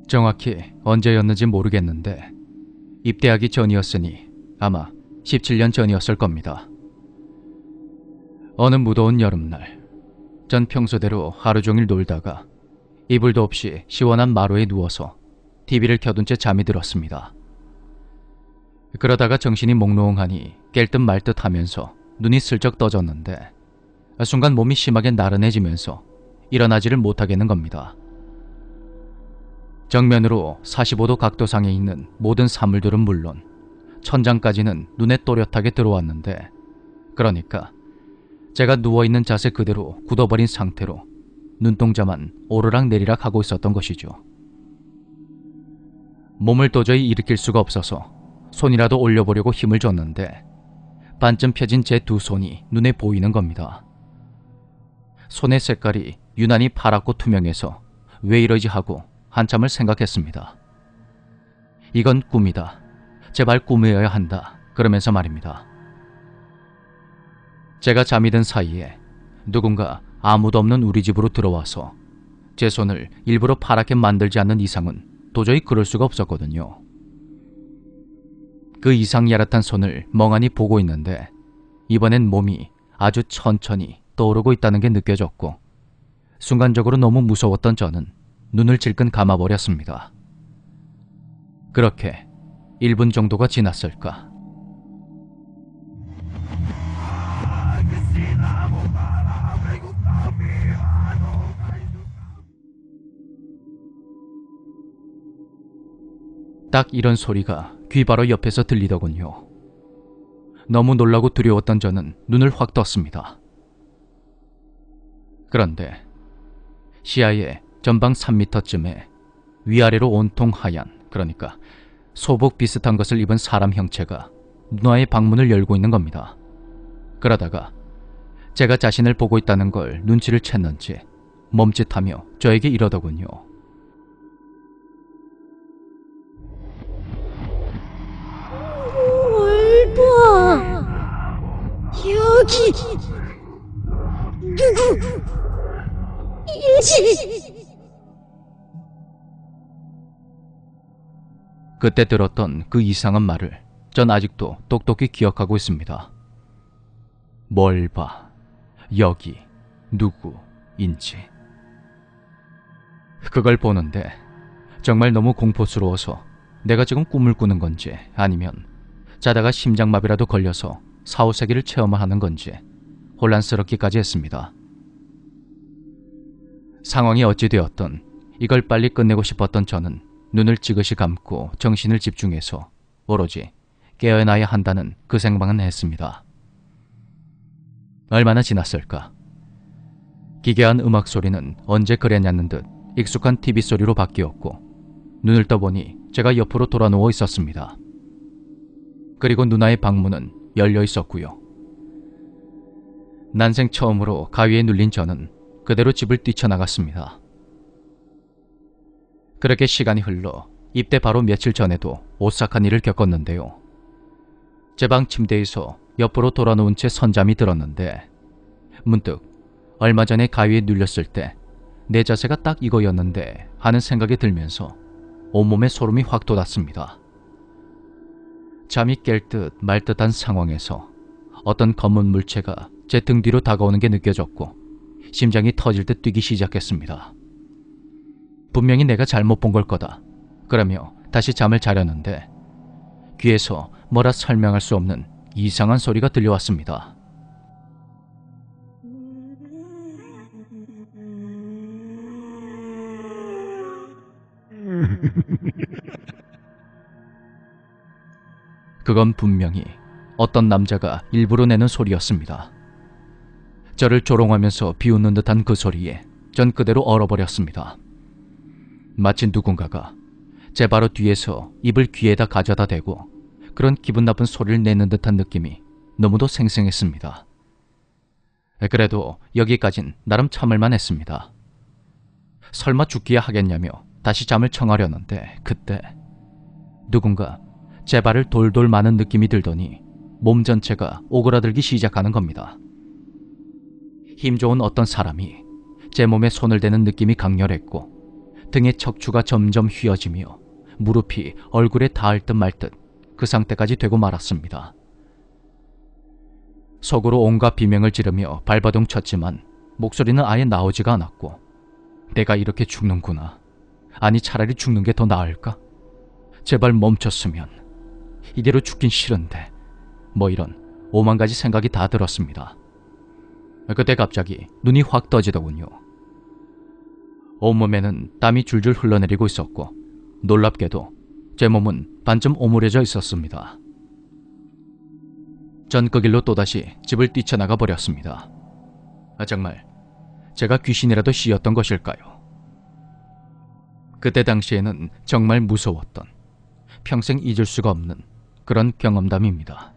정확히 언제였는지 모르겠는데 입대하기 전이었으니 아마 17년 전이었을 겁니다. 어느 무더운 여름날, 전 평소대로 하루 종일 놀다가 이불도 없이 시원한 마루에 누워서 TV를 켜둔 채 잠이 들었습니다. 그러다가 정신이 몽롱하니 깰 듯 말 듯 하면서 눈이 슬쩍 떠졌는데 순간 몸이 심하게 나른해지면서 일어나지를 못하겠는 겁니다. 정면으로 45도 각도상에 있는 모든 사물들은 물론 천장까지는 눈에 또렷하게 들어왔는데, 그러니까 제가 누워있는 자세 그대로 굳어버린 상태로 눈동자만 오르락 내리락 하고 있었던 것이죠. 몸을 도저히 일으킬 수가 없어서 손이라도 올려보려고 힘을 줬는데 반쯤 펴진 제 두 손이 눈에 보이는 겁니다. 손의 색깔이 유난히 파랗고 투명해서 왜 이러지 하고 한참을 생각했습니다. 이건 꿈이다. 제발 꿈이어야 한다. 그러면서 말입니다. 제가 잠이 든 사이에 누군가 아무도 없는 우리 집으로 들어와서 제 손을 일부러 파랗게 만들지 않는 이상은 도저히 그럴 수가 없었거든요. 그 이상 야릇한 손을 멍하니 보고 있는데 이번엔 몸이 아주 천천히 떠오르고 있다는 게 느껴졌고, 순간적으로 너무 무서웠던 저는 눈을 질끈 감아버렸습니다. 그렇게 1분 정도가 지났을까. 딱 이런 소리가 귀 바로 옆에서 들리더군요. 너무 놀라고 두려웠던 저는 눈을 확 떴습니다. 그런데 시야의 전방 3m쯤에 위아래로 온통 하얀, 그러니까 소복 비슷한 것을 입은 사람 형체가 누나의 방문을 열고 있는 겁니다. 그러다가 제가 자신을 보고 있다는 걸 눈치를 챘는지 멈칫하며 저에게 이러더군요. 뭘 봐. 여기 누구이지? 그때 들었던 그 이상한 말을 전 아직도 똑똑히 기억하고 있습니다. 뭘 봐. 여기 누구인지. 그걸 보는데 정말 너무 공포스러워서 내가 지금 꿈을 꾸는 건지 아니면 자다가 심장마비라도 걸려서 사후세계를 체험하는 건지 혼란스럽기까지 했습니다. 상황이 어찌 되었든 이걸 빨리 끝내고 싶었던 저는 눈을 지그시 감고 정신을 집중해서 오로지 깨어나야 한다는 그 생각만 했습니다. 얼마나 지났을까? 기괴한 음악 소리는 언제 그랬냐는 듯 익숙한 TV 소리로 바뀌었고, 눈을 떠보니 제가 옆으로 돌아 누워 있었습니다. 그리고 누나의 방문은 열려 있었고요. 난생 처음으로 가위에 눌린 저는 그대로 집을 뛰쳐나갔습니다. 그렇게 시간이 흘러 입대 바로 며칠 전에도 오싹한 일을 겪었는데요. 제 방 침대에서 옆으로 돌아 누운 채 선잠이 들었는데 문득 얼마 전에 가위에 눌렸을 때 내 자세가 딱 이거였는데 하는 생각이 들면서 온몸에 소름이 확 돋았습니다. 잠이 깰 듯 말 듯한 상황에서 어떤 검은 물체가 제 등 뒤로 다가오는 게 느껴졌고 심장이 터질 듯 뛰기 시작했습니다. 분명히 내가 잘못 본 걸 거다. 그러며 다시 잠을 자려는데 귀에서 뭐라 설명할 수 없는 이상한 소리가 들려왔습니다. 그건 분명히 어떤 남자가 일부러 내는 소리였습니다. 저를 조롱하면서 비웃는 듯한 그 소리에 전 그대로 얼어버렸습니다. 마치 누군가가 제 바로 뒤에서 입을 귀에다 가져다 대고 그런 기분 나쁜 소리를 내는 듯한 느낌이 너무도 생생했습니다. 그래도 여기까진 나름 참을만 했습니다. 설마 죽기야 하겠냐며 다시 잠을 청하려는데 그때 누군가 제 발을 돌돌 마는 느낌이 들더니 몸 전체가 오그라들기 시작하는 겁니다. 힘 좋은 어떤 사람이 제 몸에 손을 대는 느낌이 강렬했고 등의 척추가 점점 휘어지며 무릎이 얼굴에 닿을 듯 말 듯 그 상태까지 되고 말았습니다. 속으로 온갖 비명을 지르며 발버둥 쳤지만 목소리는 아예 나오지가 않았고, 내가 이렇게 죽는구나. 아니, 차라리 죽는 게 더 나을까? 제발 멈췄으면. 이대로 죽긴 싫은데. 뭐 이런 오만 가지 생각이 다 들었습니다. 그때 갑자기 눈이 확 떠지더군요. 온몸에는 땀이 줄줄 흘러내리고 있었고, 놀랍게도 제 몸은 반쯤 오므려져 있었습니다. 전 그 길로 또다시 집을 뛰쳐나가 버렸습니다. 정말 제가 귀신이라도 씌었던 것일까요? 그때 당시에는 정말 무서웠던, 평생 잊을 수가 없는 그런 경험담입니다.